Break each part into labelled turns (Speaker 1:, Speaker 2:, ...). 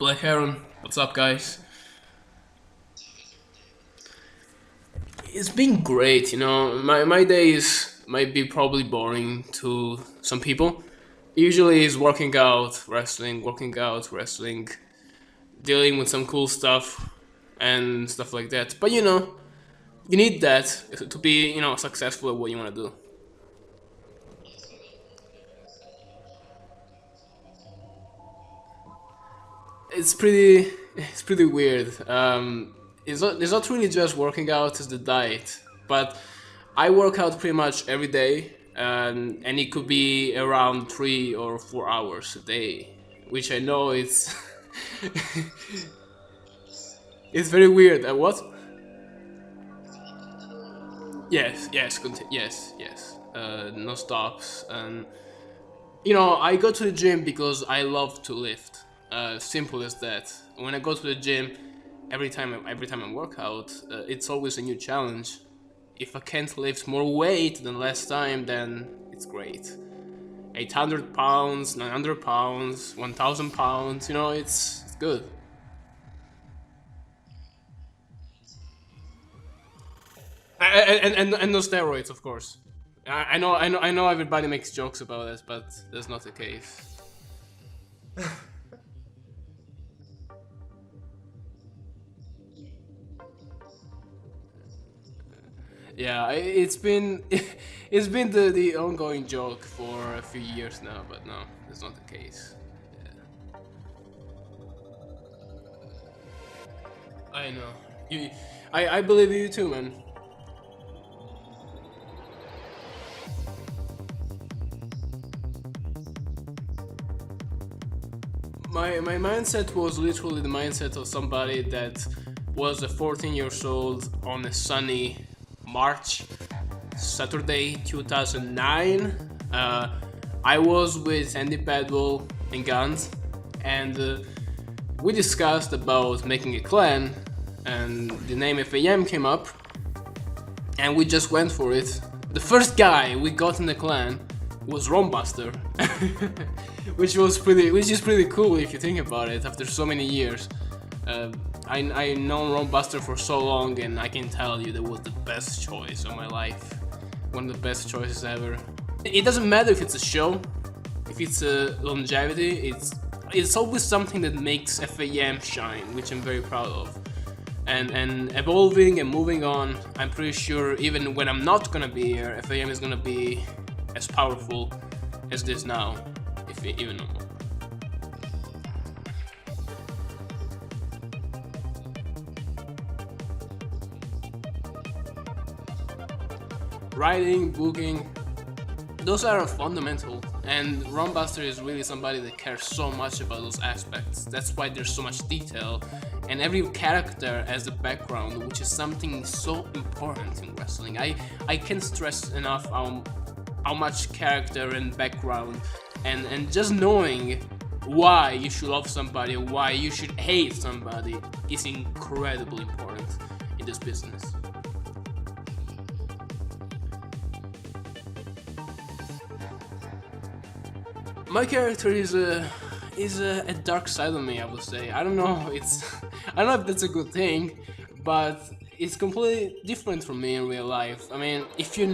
Speaker 1: BlackHeron, what's up, guys? It's been great, My days might be probably boring to some people. Usually, it's working out, wrestling, dealing with some cool stuff and stuff like that. But you need that to be, successful at what you want to do. It's pretty weird. It's not really just working out; it's the diet. But I work out pretty much every day, and it could be around 3 or 4 hours a day, which I know it's it's very weird. What? Yes, yes, yes, yes. No stops, and I go to the gym because I love to lift. Simple as that. When I go to the gym, every time I work out, it's always a new challenge. If I can't lift more weight than last time, then it's great. 800 pounds, 900 pounds, 1000 pounds, it's good. And no steroids, of course. I know everybody makes jokes about it, but that's not the case. Yeah, it's been the ongoing joke for a few years now, but no, that's not the case. Yeah. I know. I believe you too, man. My mindset was literally the mindset of somebody that was a 14 years old on a sunny March Saturday 2009. I was with Andy Padwell and Guns, and we discussed about making a clan, and the name FAM came up, and we just went for it. The first guy we got in the clan was Rombuster, which is pretty cool if you think about it. After so many years, I known Rombuster for so long, and I can tell you that was the best choice of my life. One of the best choices ever. It doesn't matter if it's a show, if it's a longevity. It's always something that makes FAM shine, which I'm very proud of. And evolving and moving on, I'm pretty sure even when I'm not gonna be here, FAM is gonna be as powerful as this now, if even more. Writing, booking, those are fundamental, and Rumbuster is really somebody that cares so much about those aspects. That's why there's so much detail, and every character has a background, which is something so important in wrestling. I can't stress enough how much character and background and just knowing why you should love somebody, why you should hate somebody is incredibly important in this business. My character is a dark side of me, I would say. I don't know. I don't know if that's a good thing, but it's completely different from me in real life. I mean, if you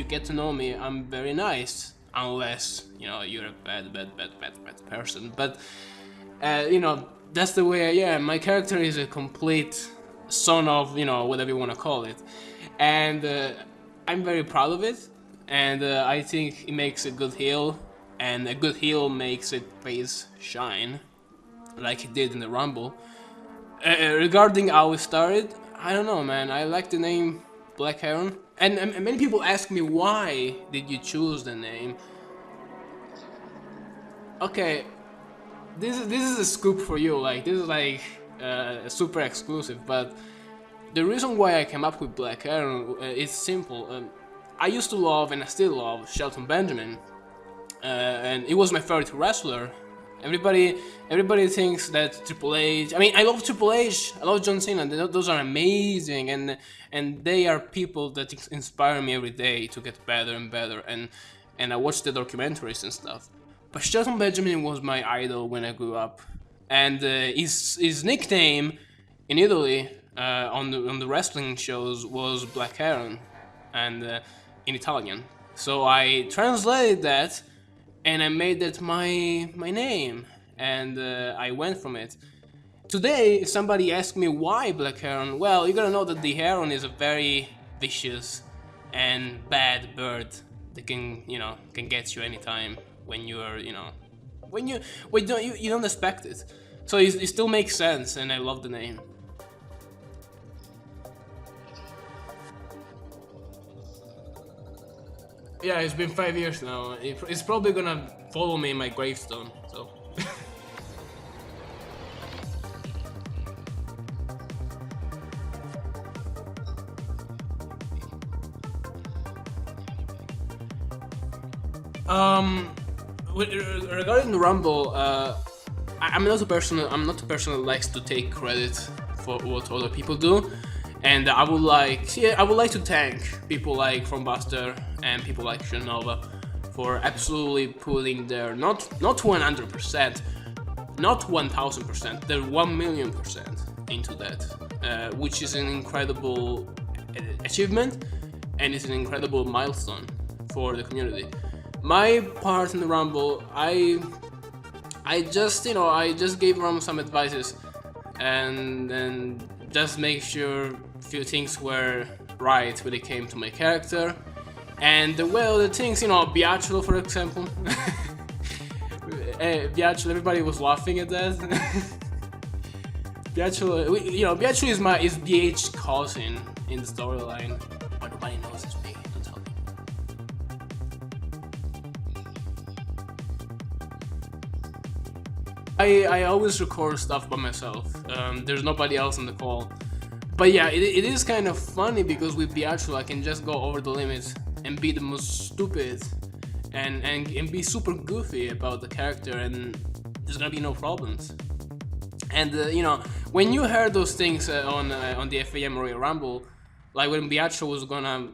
Speaker 1: get to know me, I'm very nice, unless you're a bad person. But that's the way I am. My character is a complete son of whatever you want to call it, and I'm very proud of it. And I think it makes a good heel, and a good heel makes its face shine, like it did in the Rumble. Regarding how it started, I don't know, man. I like the name BlackHeron, and many people ask me why did you choose the name. Okay, this is a scoop for you. Like this is like super exclusive, but the reason why I came up with BlackHeron is simple. I used to love, and I still love, Shelton Benjamin, and he was my favorite wrestler. Everybody thinks that Triple H. I mean, I love Triple H. I love John Cena. Those are amazing, and they are people that inspire me every day to get better and better. And I watch the documentaries and stuff. But Shelton Benjamin was my idol when I grew up, and his nickname in Italy on the wrestling shows was BlackHeron, and in Italian. So I translated that, and I made that my name, and I went from it. Today, if somebody asks me why Black Heron, well, you gotta know that the heron is a very vicious and bad bird that can, can get you anytime when you are, when you don't expect it. So it still makes sense, and I love the name. Yeah, it's been 5 years now. It's probably gonna follow me in my gravestone. So. Um, Regarding the Rumble, I'm not a person. I'm not a person that likes to take credit for what other people do, and I would like to thank people like Buster and people like Shanova for absolutely putting their not 100%, not 1000%, their 1,000,000% into that, which is an incredible achievement, and it's an incredible milestone for the community. My part in the Rumble, I just gave Rom some advices, and then just make sure a few things were right when it came to my character, and well, the things, Biacholo, for example. Biacholo, everybody was laughing at that. Biacholo is BH's cousin in the storyline, but nobody knows it's me. Don't tell me. I always record stuff by myself. There's nobody else on the call. But yeah, it is kind of funny because with Biacholo I can just go over the limits and be the most stupid and be super goofy about the character, and there's gonna be no problems. And when you heard those things on the FAM Royal Rumble, like when Biacholo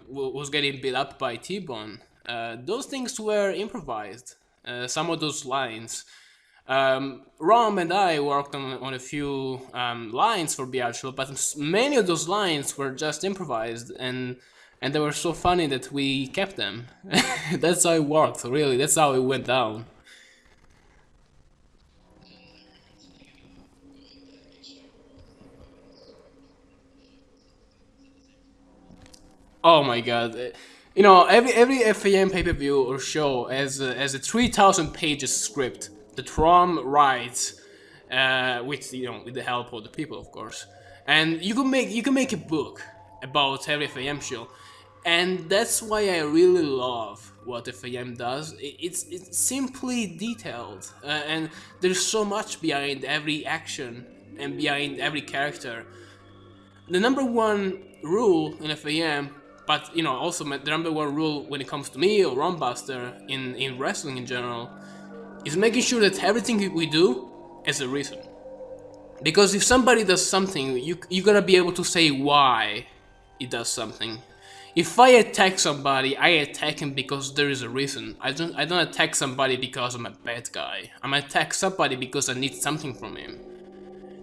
Speaker 1: was getting beat up by T-Bone, those things were improvised. Some of those lines. Rom and I worked on a few lines for Biacholo, but many of those lines were just improvised, and they were so funny that we kept them. That's how it worked, really. That's how it went down. Oh my god. Every FAM pay-per-view or show has a 3,000 pages script that Rom writes, with the help of the people, of course. And you can make a book about every FAM show, and that's why I really love what FAM does. It's simply detailed, and there's so much behind every action and behind every character. The number one rule in FAM, but also the number one rule when it comes to me or Rumbuster in wrestling in general, is making sure that everything we do has a reason. Because if somebody does something, you gotta be able to say why it does something. If I attack somebody, I attack him because there is a reason. I don't attack somebody because I'm a bad guy. I'm attack somebody because I need something from him.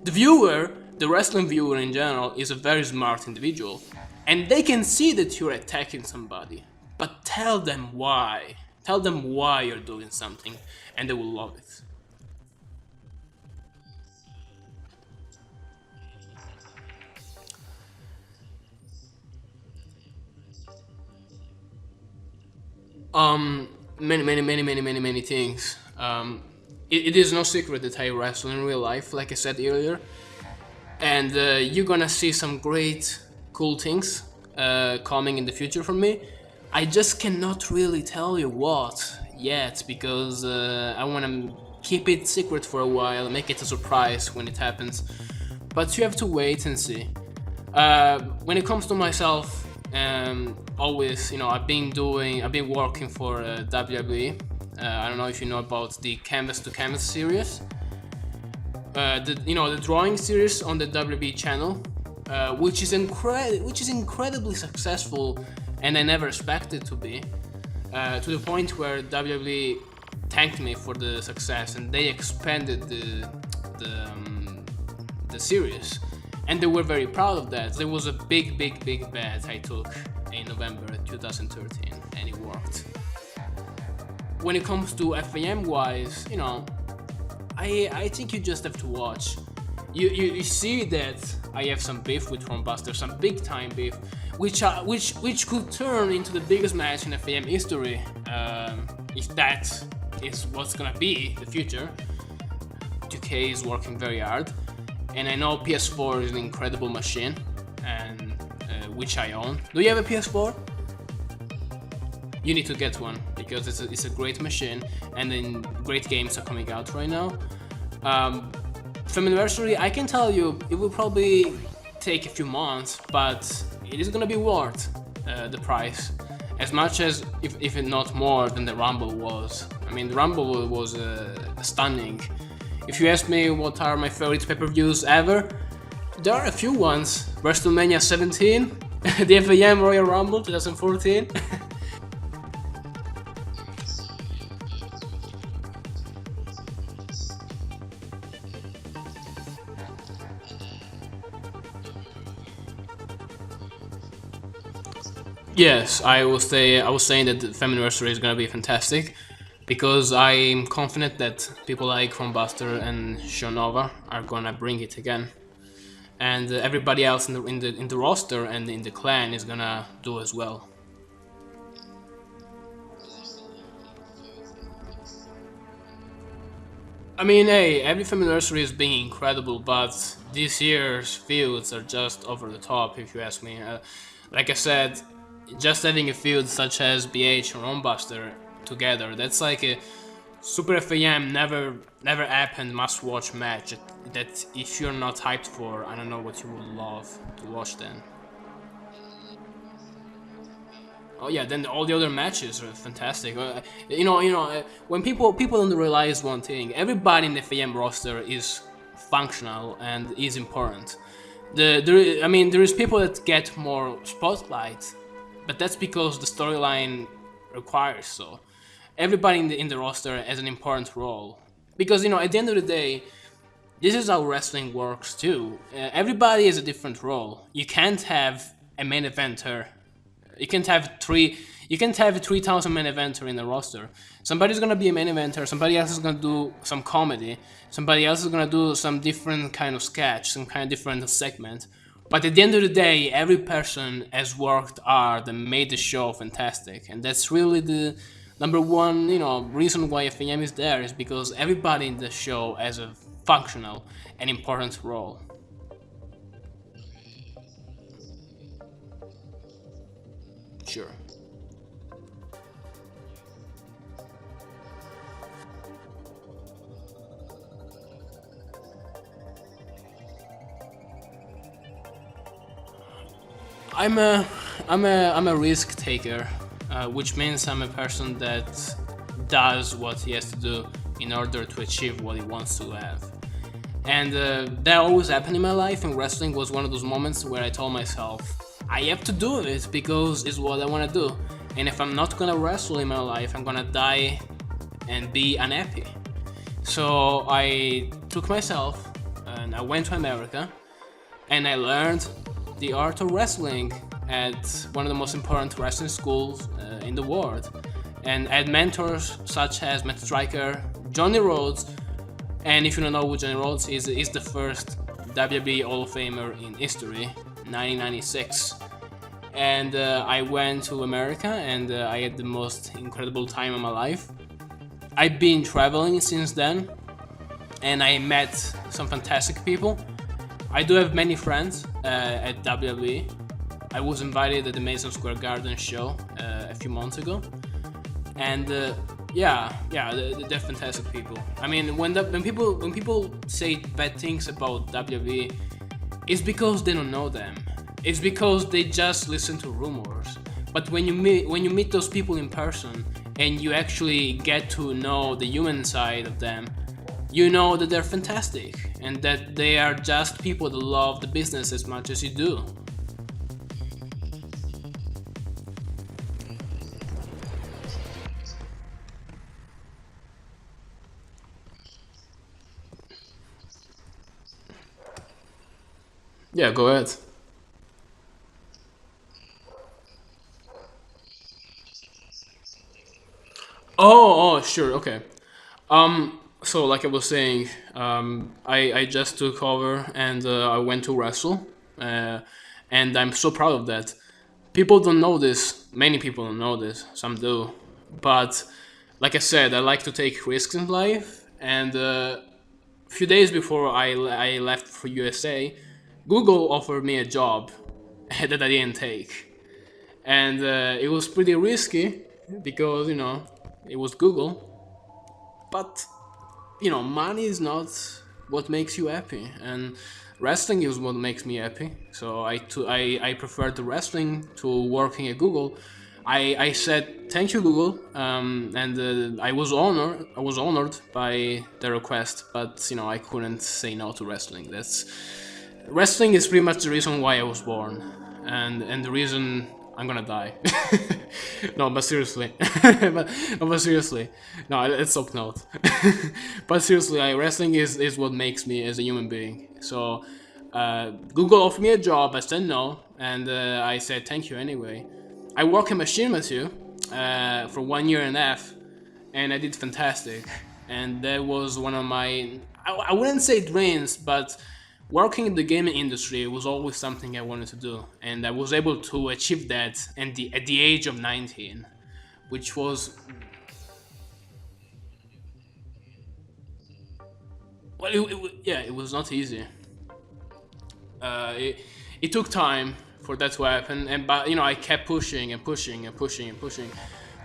Speaker 1: The viewer, the wrestling viewer in general, is a very smart individual, and they can see that you're attacking somebody, but tell them why. Tell them why you're doing something, and they will love it. Many things. It is no secret that I wrestle in real life, like I said earlier, and you're gonna see some great, cool things coming in the future from me. I just cannot really tell you what yet, because I want to keep it secret for a while, make it a surprise when it happens. But you have to wait and see. When it comes to myself, always, I've been working for WWE. I don't know if you know about the Canvas to Canvas series. The drawing series on the WWE channel, which is incredibly successful, and I never expected to be, to the point where WWE thanked me for the success, and they expanded the series, and they were very proud of that. There was a big bet I took in November 2013, and it worked. When it comes to FAM wise, I think you just have to watch. You see that I have some beef with Buster, some big time beef, which could turn into the biggest match in FAM history, if that is what's gonna be the future. 2K is working very hard, and I know PS4 is an incredible machine, and which I own. Do you have a PS4? You need to get one because it's a great machine, and then great games are coming out right now. Familiarity, I can tell you, it will probably take a few months, but it is gonna be worth the price, as much as if not more than the Rumble was. I mean, the Rumble was stunning. If you ask me what are my favorite pay-per-views ever, there are a few ones. WrestleMania 17, the FAM Royal Rumble 2014. Yes, I was saying that the Femininity is gonna be fantastic, because I'm confident that people like Buster and Shonova are gonna bring it again, and everybody else in the roster and in the clan is gonna do as well. I mean, hey, every Femininity is being incredible, but this year's feuds are just over the top, if you ask me. Like I said, just having a feud such as BH and Buster together, that's like a Super FAM never happened must-watch match that if you're not hyped for, I don't know what you would love to watch then. Oh yeah, then all the other matches are fantastic. When people don't realize one thing, everybody in the FAM roster is functional and is important. There is people that get more spotlight, but that's because the storyline requires so. Everybody in the roster has an important role, because at the end of the day, this is how wrestling works too. Everybody has a different role. You can't have a main eventer. You can't have 3,000 main eventer in the roster. Somebody's gonna be a main eventer. Somebody else is gonna do some comedy. Somebody else is gonna do some different kind of sketch, some kind of different segment. But at the end of the day, every person has worked hard and made the show fantastic, and that's really the number one, reason why FAM is there, is because everybody in the show has a functional and important role. Sure. I'm a risk taker, which means I'm a person that does what he has to do in order to achieve what he wants to have. And that always happened in my life, and wrestling was one of those moments where I told myself, I have to do it because it's what I want to do. And if I'm not gonna wrestle in my life, I'm gonna die and be unhappy. So I took myself and I went to America, and I learned the art of wrestling at one of the most important wrestling schools in the world, and I had mentors such as Matt Striker, Johnny Rhodes, and if you don't know who Johnny Rhodes is the first WWE Hall of Famer in history, 1996. And I went to America, and I had the most incredible time of my life. I've been traveling since then, and I met some fantastic people. I do have many friends at WWE. I was invited at the Madison Square Garden show a few months ago, and they're fantastic people. I mean, when people say bad things about WWE, it's because they don't know them. It's because they just listen to rumors. But when you meet those people in person and you actually get to know the human side of them, you know that they're fantastic and that they are just people that love the business as much as you do. Yeah, go ahead. Oh, sure, okay. So like I was saying, I just took over and I went to wrestle, uh, and I'm so proud of that. People don't know this. Many people don't know this. Some do, but like I said, I like to take risks in life. And a few days before I left for USA, Google offered me a job that I didn't take, and it was pretty risky because it was Google, but money is not what makes you happy, and wrestling is what makes me happy. So I prefer the wrestling to working at Google. I said thank you Google, and I was honored by the request, but I couldn't say no to wrestling. That's Wrestling is pretty much the reason why I was born, and the reason I'm gonna die. No, but seriously, but seriously, no, let's stop note. But seriously, wrestling is what makes me as a human being. So, Google offered me a job. I said no, and I said thank you anyway. I worked in machinima too, for 1 year and a half, and I did fantastic. And that was one of my, I wouldn't say dreams, but working in the gaming industry was always something I wanted to do, and I was able to achieve that at the age of 19, which was, well, yeah, it was not easy. It took time for that to happen, and but I kept pushing and pushing and pushing and pushing,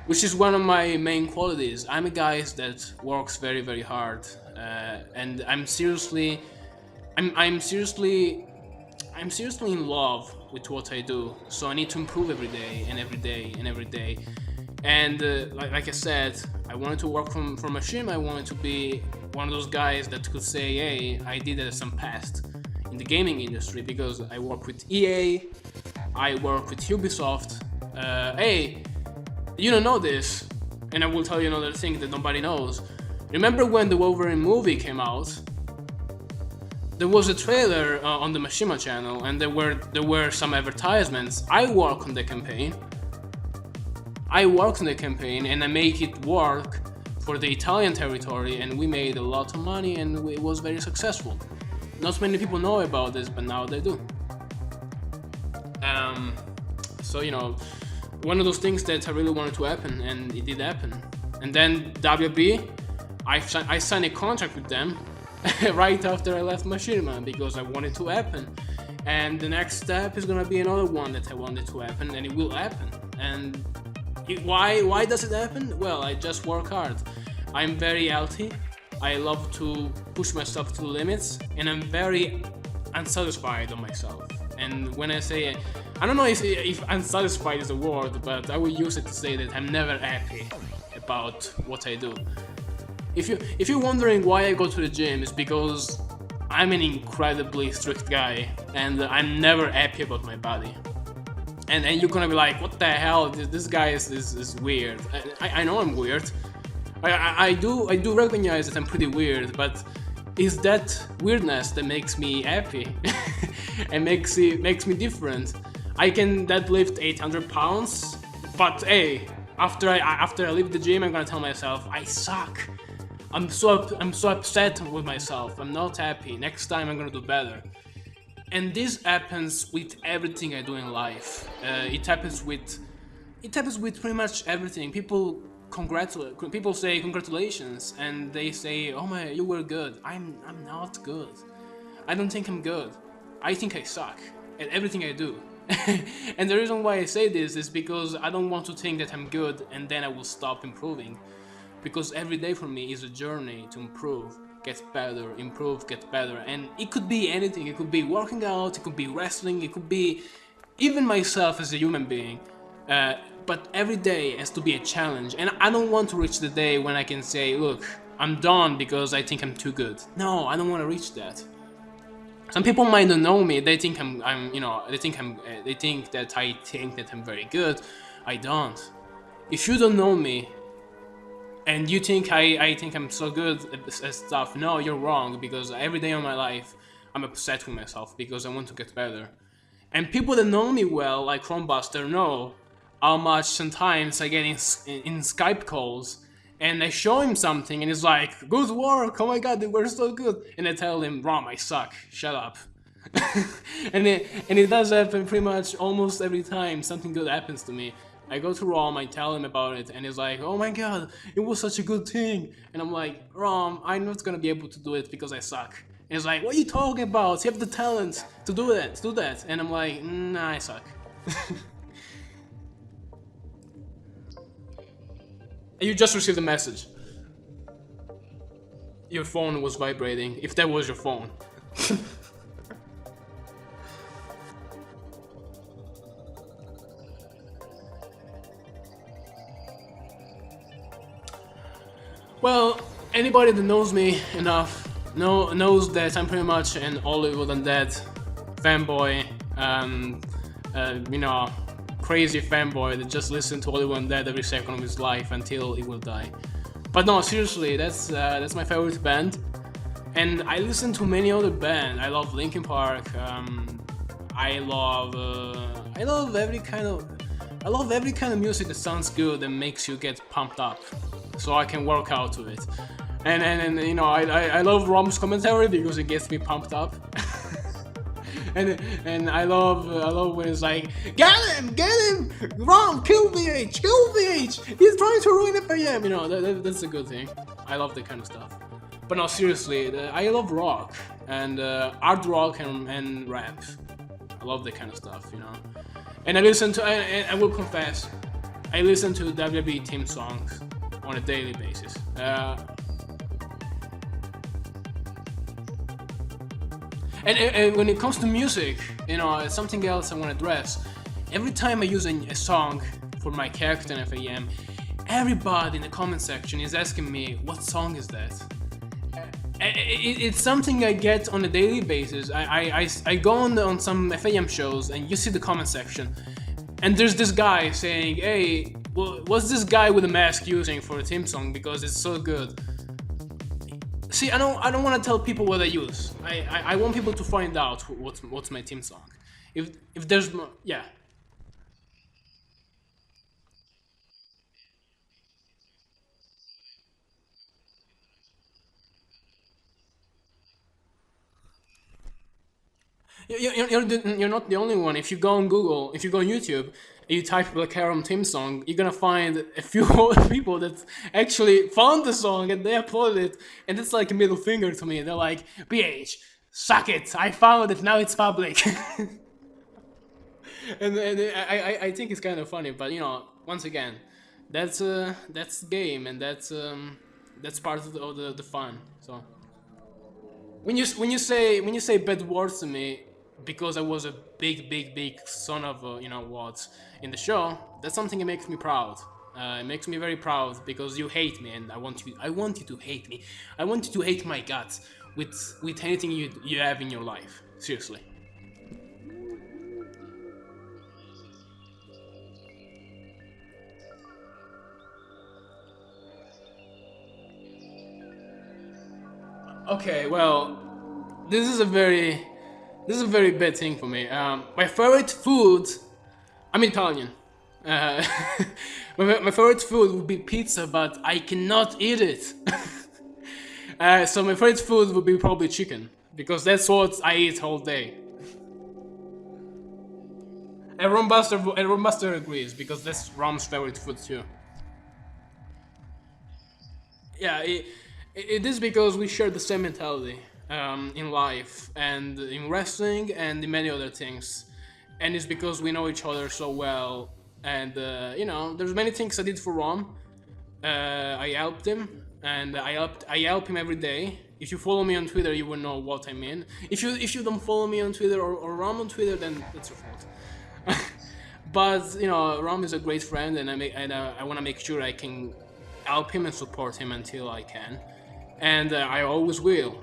Speaker 1: which is one of my main qualities. I'm a guy that works very very hard, and I'm seriously in love with what I do. So I need to improve every day and every day and every day. And like I said, I wanted to work from a gym. I wanted to be one of those guys that could say, "Hey, I did some past in the gaming industry," because I work with EA, I work with Ubisoft. Hey, you don't know this, and I will tell you another thing that nobody knows. Remember when the Wolverine movie came out? There was a trailer on the Mashima channel, and there were some advertisements. I worked on the campaign. And I make it work for the Italian territory, and we made a lot of money, and it was very successful. Not many people know about this, but now they do. So one of those things that I really wanted to happen, and it did happen. And then WB, I signed a contract with them right after I left Machinima because I wanted to happen. And the next step is gonna be another one that I wanted to happen, and it will happen. And why does it happen? Well, I just work hard. I'm very healthy. I love to push myself to the limits, and I'm very unsatisfied on myself. And when I say, I don't know if unsatisfied is a word, but I will use it to say that I'm never happy about what I do. If you're wondering why I go to the gym, it's because I'm an incredibly strict guy, and I'm never happy about my body. And you're gonna be like, what the hell? This guy is weird. I know I'm weird. I do recognize that I'm pretty weird, but it's that weirdness that makes me happy and makes me different. I can deadlift 800 pounds, but hey, after I leave the gym, I'm gonna tell myself I suck. I'm so upset with myself. I'm not happy. Next time I'm gonna do better. And this happens with everything I do in life. It happens with pretty much everything. People say congratulations, and they say, "Oh my, you were good." I'm not good. I don't think I'm good. I think I suck at everything I do. And the reason why I say this is because I don't want to think that I'm good and then I will stop improving. Because every day for me is a journey to improve, get better, improve, get better. And it could be anything. It could be working out, it could be wrestling, it could be even myself as a human being. But every day has to be a challenge. And I don't want to reach the day when I can say, look, I'm done because I think I'm too good. No, I don't want to reach that. Some people might not know me. They think they think that I think that I'm very good. I don't. If you don't know me, and you think I think I'm so good at stuff, no, you're wrong, because every day of my life I'm upset with myself because I want to get better. And people that know me well, like Chromebuster, know how much sometimes I get in Skype calls and I show him something and he's like, good work, oh my god, they were so good. And I tell him, Rom, I suck, shut up. and it does happen pretty much almost every time something good happens to me. I go to Rom, I tell him about it, and he's like, oh my god, it was such a good thing. And I'm like, Rom, I'm not gonna be able to do it because I suck. And he's like, what are you talking about? You have the talent to do that. And I'm like, nah, I suck. You just received a message. Your phone was vibrating, if that was your phone. Well, anybody that knows me enough knows that I'm pretty much an Hollywood Undead fanboy, you know, crazy fanboy that just listens to Hollywood Undead every second of his life until he will die. But no, seriously, that's my favorite band, and I listen to many other bands. I love Linkin Park. I love every kind of music that sounds good and makes you get pumped up, so I can work out to it. And you know, I love Rom's commentary because it gets me pumped up. and I love when it's like, get him, Rom, kill VH, he's trying to ruin FAM. You know, that's a good thing. I love that kind of stuff. But no, seriously, I love rock and hard rock and rap. I love that kind of stuff, you know. And I listen to, I will confess, I listen to WWE theme songs on a daily basis. And when it comes to music, you know, it's something else I want to address. Every time I use a song for my character in FAM, everybody in the comment section is asking me, what song is that? It's something I get on a daily basis. I go on some FAM shows and you see the comment section, and there's this guy saying, hey, what's this guy with a mask using for a theme song because it's so good? See, I don't want to tell people what I use. I want people to find out what's my theme song. If there's more, yeah. You're not the only one. If you go on Google, if you go on YouTube, and you type BlackHeron theme song, you're gonna find a few people that actually found the song and they uploaded it, and it's like a middle finger to me. They're like, BH, suck it, I found it, now it's public. and I think it's kind of funny, but you know, once again, that's the game, and that's part of the fun. So when you say bad words to me because I was a big son of you know what in the show, that's something that makes me proud. It makes me very proud because you hate me, and I want you to hate me. I want you to hate my guts with anything you have in your life. Seriously. Okay, well, this is a very bad thing for me. My favorite food, I'm Italian. Uh, my favorite food would be pizza, but I cannot eat it. So my favorite food would be probably chicken, because that's what I eat all day. And Rombuster agrees, because that's Rom's favorite food too. Yeah, it is because we share the same mentality in life and in wrestling and in many other things, and it's because we know each other so well. And you know, there's many things I did for Rom. I helped him, and I help him every day. If you follow me on Twitter, you will know what I mean. If you don't follow me on Twitter or Rom on Twitter, then that's your fault. But you know, Rom is a great friend, and I want to make sure I can help him and support him until I can, and I always will.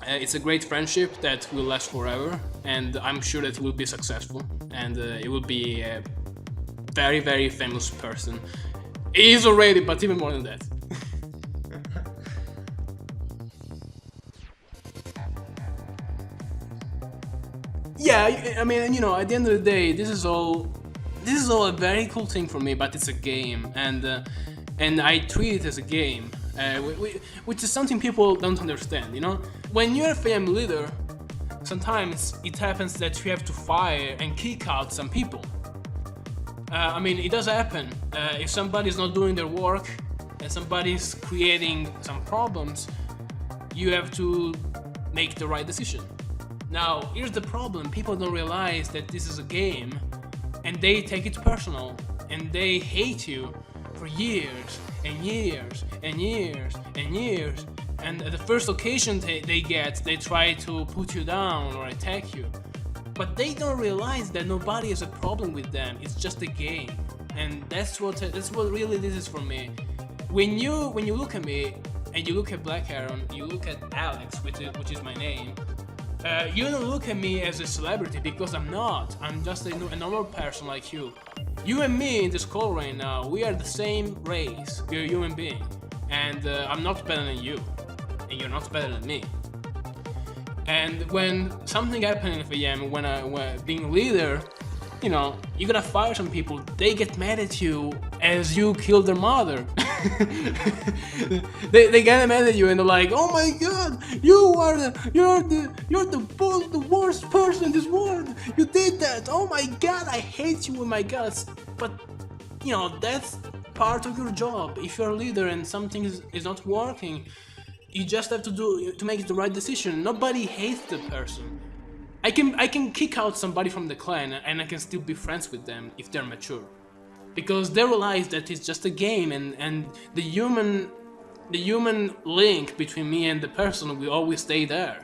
Speaker 1: It's a great friendship that will last forever, and I'm sure that it will be successful, and it will be a very famous person. He is already, but even more than that. Yeah, I mean, at the end of the day, this is all a very cool thing for me, but it's a game, and I treat it as a game, which is something people don't understand. When you're a family leader, sometimes it happens that you have to fire and kick out some people. I mean, it does happen. If somebody's not doing their work and somebody's creating some problems, you have to make the right decision. Now, here's the problem. People don't realize that this is a game, and they take it personal, and they hate you for years and years and years and years. And at the first occasion they get, they try to put you down or attack you. But they don't realize that nobody has a problem with them. It's just a game, and that's what really this is for me. When you look at me and you look at BlackHeron, you look at Alex, which is my name. You don't look at me as a celebrity, because I'm not. I'm just a normal person like you. You and me in this call right now, we are the same race. We're a human being, and I'm not better than you, and you're not better than me. And when something happens in FAM, when being leader, you're gonna fire some people. They get mad at you as you killed their mother. they get mad at you and they're like, "Oh my God, you're the worst person in this world. You did that. Oh my God, I hate you with my guts." But that's part of your job. If you're a leader and something is not working, you just have to make the right decision. Nobody hates the person. I can kick out somebody from the clan and I can still be friends with them if they're mature, because they realize that it's just a game, and the human link between me and the person will always stay there,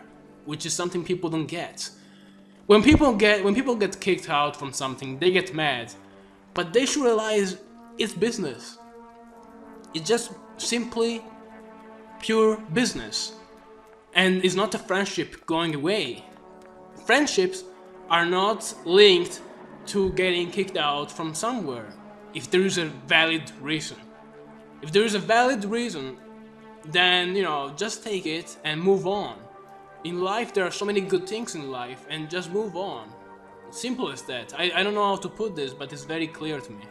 Speaker 1: which is something people don't get. When people get kicked out from something, they get mad, but they should realize it's business. It's just simply pure business, and it's not a friendship going away. Friendships are not linked to getting kicked out from somewhere if there is a valid reason. If there is a valid reason, then just take it and move on. In life there are so many good things in life, and just move on. Simple as that. I don't know how to put this, but it's very clear to me.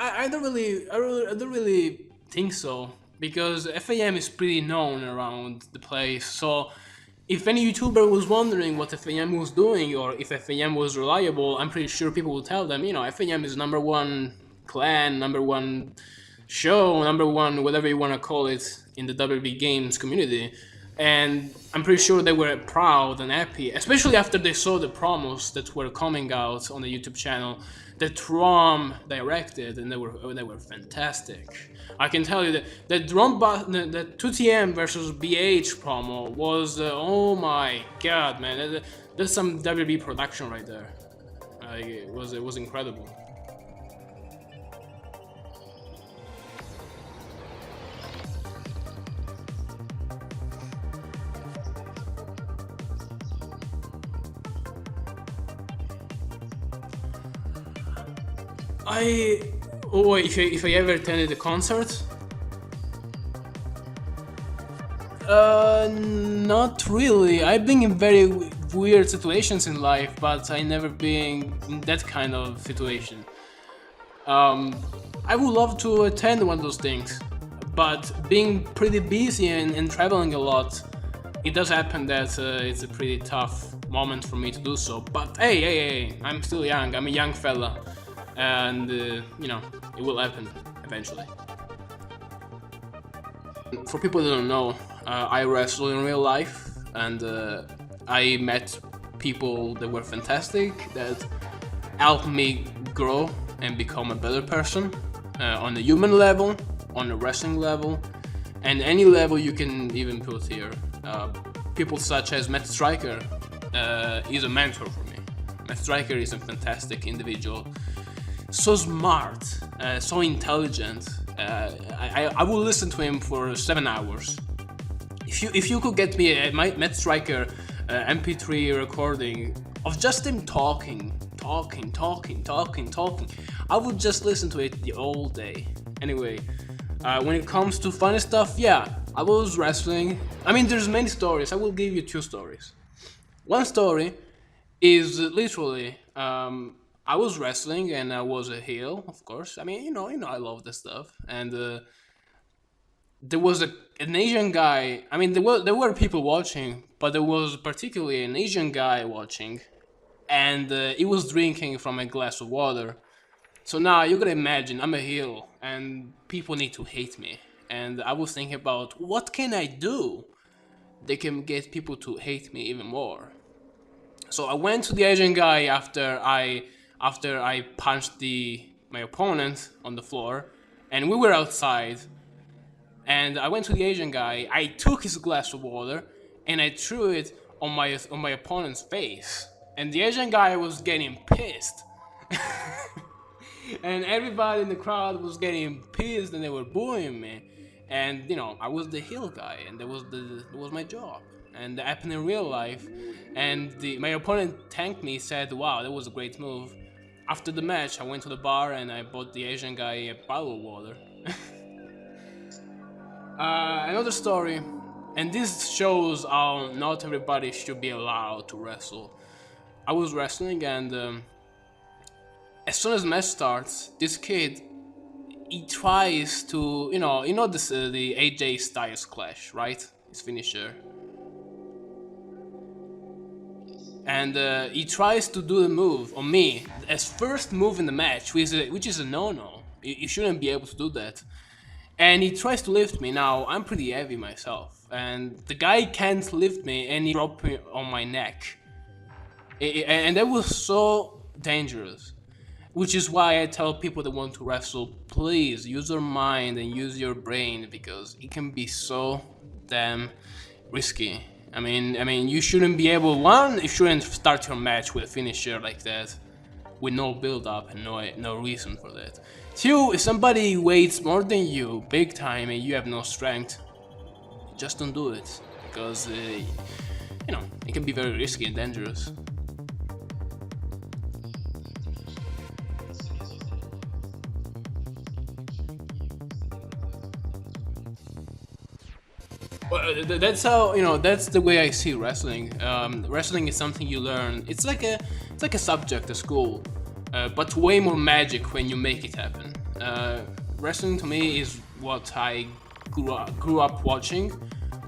Speaker 1: I don't really think so, because FAM is pretty known around the place. So if any YouTuber was wondering what FAM was doing or if FAM was reliable, I'm pretty sure people will tell them, FAM is number one clan, number one show, number one whatever you want to call it in the WB Games community. And I'm pretty sure they were proud and happy, especially after they saw the promos that were coming out on the YouTube channel that Rom directed, and they were fantastic. I can tell you that the 2TM versus BH promo was oh my God, man, that's some WB production right there. It was incredible. If I ever attended a concert? Not really. I've been in very weird situations in life, but I never been in that kind of situation. I would love to attend one of those things, but being pretty busy and traveling a lot, it does happen that it's a pretty tough moment for me to do so. But hey, I'm still young. I'm a young fella. And it will happen eventually. For people that don't know, I wrestle in real life, and I met people that were fantastic, that helped me grow and become a better person on a human level, on a wrestling level, and any level you can even put here. People such as Matt Striker is a mentor for me. Matt Striker is a fantastic individual. So smart, so intelligent. I will listen to him for 7 hours. If you could get me a Matt Striker MP3 recording of just him talking talking. I would just listen to it the whole day. Anyway, when it comes to funny stuff, yeah, I was wrestling. I mean, there's many stories. I will give you two stories. One story is literally I was wrestling and I was a heel, of course. I mean, I love this stuff. And there was an Asian guy. I mean, there were people watching, but there was particularly an Asian guy watching, and he was drinking from a glass of water. So now you gotta imagine I'm a heel, and people need to hate me. And I was thinking about what can I do that can get people to hate me even more. So I went to the Asian guy after I punched my opponent on the floor, and we were outside. And I went to the Asian guy. I took his glass of water and I threw it on my opponent's face. And the Asian guy was getting pissed. And everybody in the crowd was getting pissed and they were booing me. And I was the heel guy, and that was my job. And that happened in real life. And my opponent thanked me, said, "Wow, that was a great move." After the match, I went to the bar and I bought the Asian guy a bottle of water. Another story, and this shows how not everybody should be allowed to wrestle. I was wrestling, and as soon as the match starts, this kid, he tries to, this the AJ Styles clash, right? His finisher. And he tries to do the move on me as first move in the match, which is a no-no. You shouldn't be able to do that. And he tries to lift me. Now, I'm pretty heavy myself, and the guy can't lift me, and he dropped me on my neck. And that was so dangerous. Which is why I tell people that want to wrestle, please use your mind and use your brain, because it can be so damn risky. I mean, you shouldn't be able. One, you shouldn't start your match with a finisher like that, with no build-up and no reason for that. Two, if somebody weighs more than you, big time, and you have no strength, just don't do it, because it can be very risky and dangerous. Well, that's how that's the way I see wrestling. Wrestling is something you learn. It's like a subject at school, but way more magic when you make it happen. Wrestling to me is what I grew up watching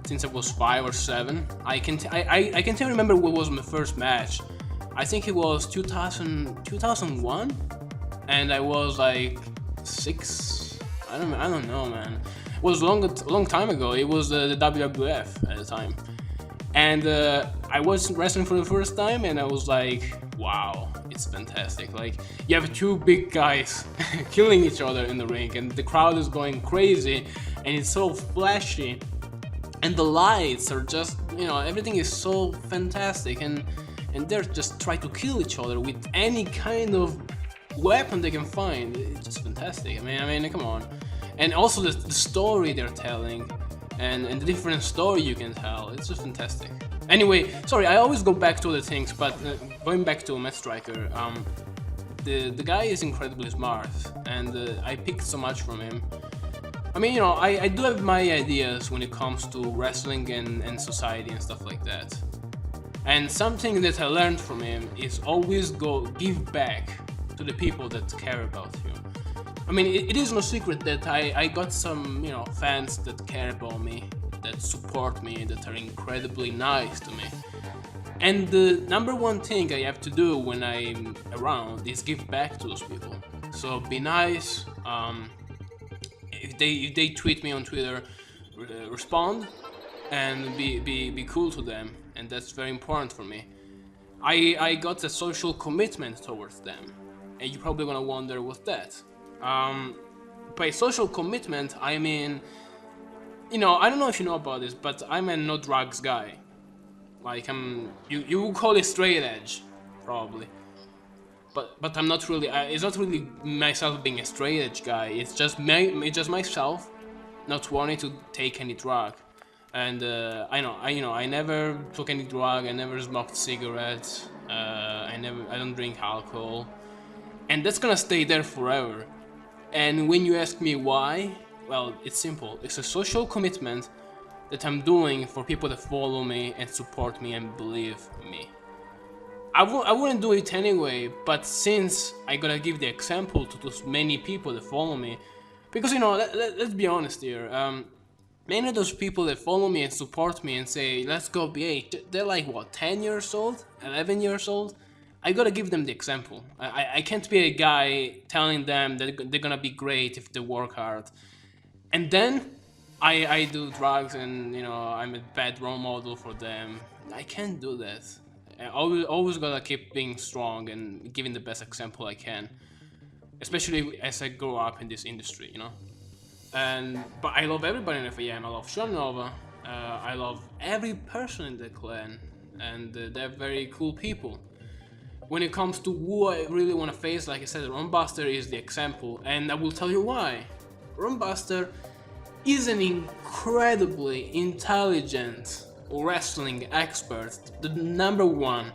Speaker 1: since I was 5 or 7. I can still remember what was my first match. I think it was 2001, and I was like 6. I don't know, man. It was a long time ago. It was the WWF at the time, and I was wrestling for the first time, and I was like, wow, it's fantastic. Like, you have two big guys killing each other in the ring, and the crowd is going crazy, and it's so flashy, and the lights are just, everything is so fantastic, and they're just trying to kill each other with any kind of weapon they can find. It's just fantastic. I mean, come on. And also the story they're telling, and the different story you can tell, it's just fantastic. Anyway, sorry, I always go back to other things, but going back to Matt Striker, the guy is incredibly smart, and I picked so much from him. I mean, I do have my ideas when it comes to wrestling and society and stuff like that. And something that I learned from him is always give back to the people that care about you. I mean, it is no secret that I got some, fans that care about me, that support me, that are incredibly nice to me. And the number one thing I have to do when I'm around is give back to those people. So be nice. If they tweet me on Twitter, respond, and be cool to them. And that's very important for me. I got a social commitment towards them, and you're probably gonna wonder what's that. By social commitment, I mean, I don't know if you know about this, but I'm a no drugs guy. Like, you would call it straight edge, probably. But I'm not really. It's not really myself being a straight edge guy. It's just myself not wanting to take any drug. And I never took any drug. I never smoked cigarettes. I don't drink alcohol, and that's gonna stay there forever. And when you ask me why, well, it's simple. It's a social commitment that I'm doing for people that follow me and support me and believe me. I wouldn't do it anyway, but since I gotta give the example to those many people that follow me, because let's be honest here, many of those people that follow me and support me and say, let's go BH, they're like, what, 10 years old? 11 years old? I gotta give them the example. I can't be a guy telling them that they're gonna be great if they work hard. And then I do drugs and, I'm a bad role model for them. I can't do that. I always gotta keep being strong and giving the best example I can. Especially as I grow up in this industry. But I love everybody in FAM. I love Shonova. I love every person in the clan, and they're very cool people. When it comes to who I really want to face, like I said, Rumbuster is the example, and I will tell you why. Rumbuster is an incredibly intelligent wrestling expert, the number one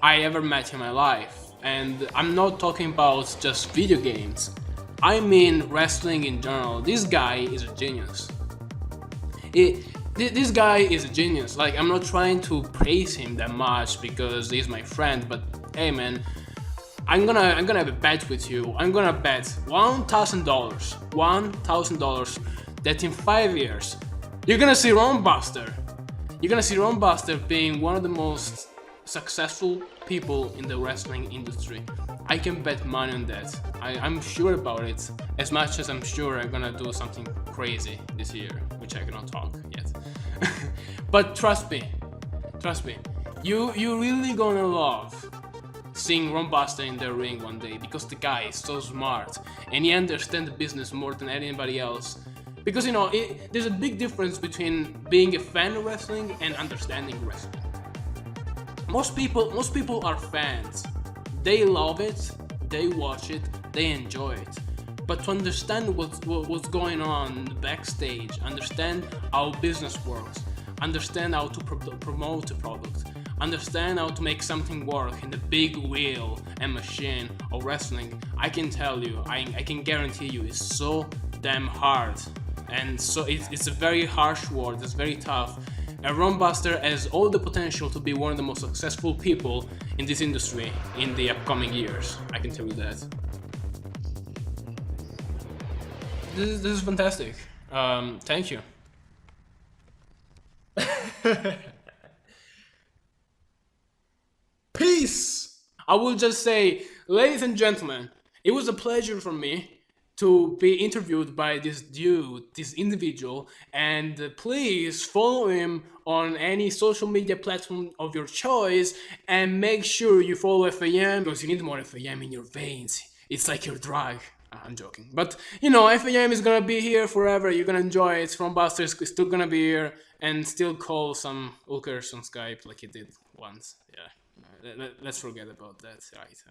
Speaker 1: I ever met in my life. And I'm not talking about just video games. I mean wrestling in general. This guy is a genius. This guy is a genius. Like, I'm not trying to praise him that much because he's my friend, but hey man, I'm gonna have a bet with you. I'm gonna bet $1,000 that in 5 years you're gonna see Rumbuster. You're gonna see Rumbuster being one of the most successful people in the wrestling industry. I can bet money on that. I'm sure about it, as much as I'm sure I'm gonna do something crazy this year, which I cannot talk yet. But trust me, you really gonna love seeing Rumbuster in the ring one day, because the guy is so smart and he understands the business more than anybody else. Because there's a big difference between being a fan of wrestling and understanding wrestling. Most people are fans. They love it, they watch it, they enjoy it. But to understand what's going on backstage, understand how business works, understand how to promote a product, understand how to make something work in the big wheel and machine of wrestling, I can tell you, I can guarantee you, it's so damn hard. And so it's a very harsh world, it's very tough. And Rumbuster has all the potential to be one of the most successful people in this industry in the upcoming years. I can tell you that. This is fantastic. Thank you. Peace! I will just say, ladies and gentlemen, it was a pleasure for me to be interviewed by this dude, this individual, and please follow him on any social media platform of your choice, and make sure you follow FAM, because you need more FAM in your veins. It's like your drug. I'm joking. But, FAM is gonna be here forever, you're gonna enjoy it. Rumbuster is still gonna be here, and still call some hookers on Skype like he did once. Yeah, let's forget about that. Right.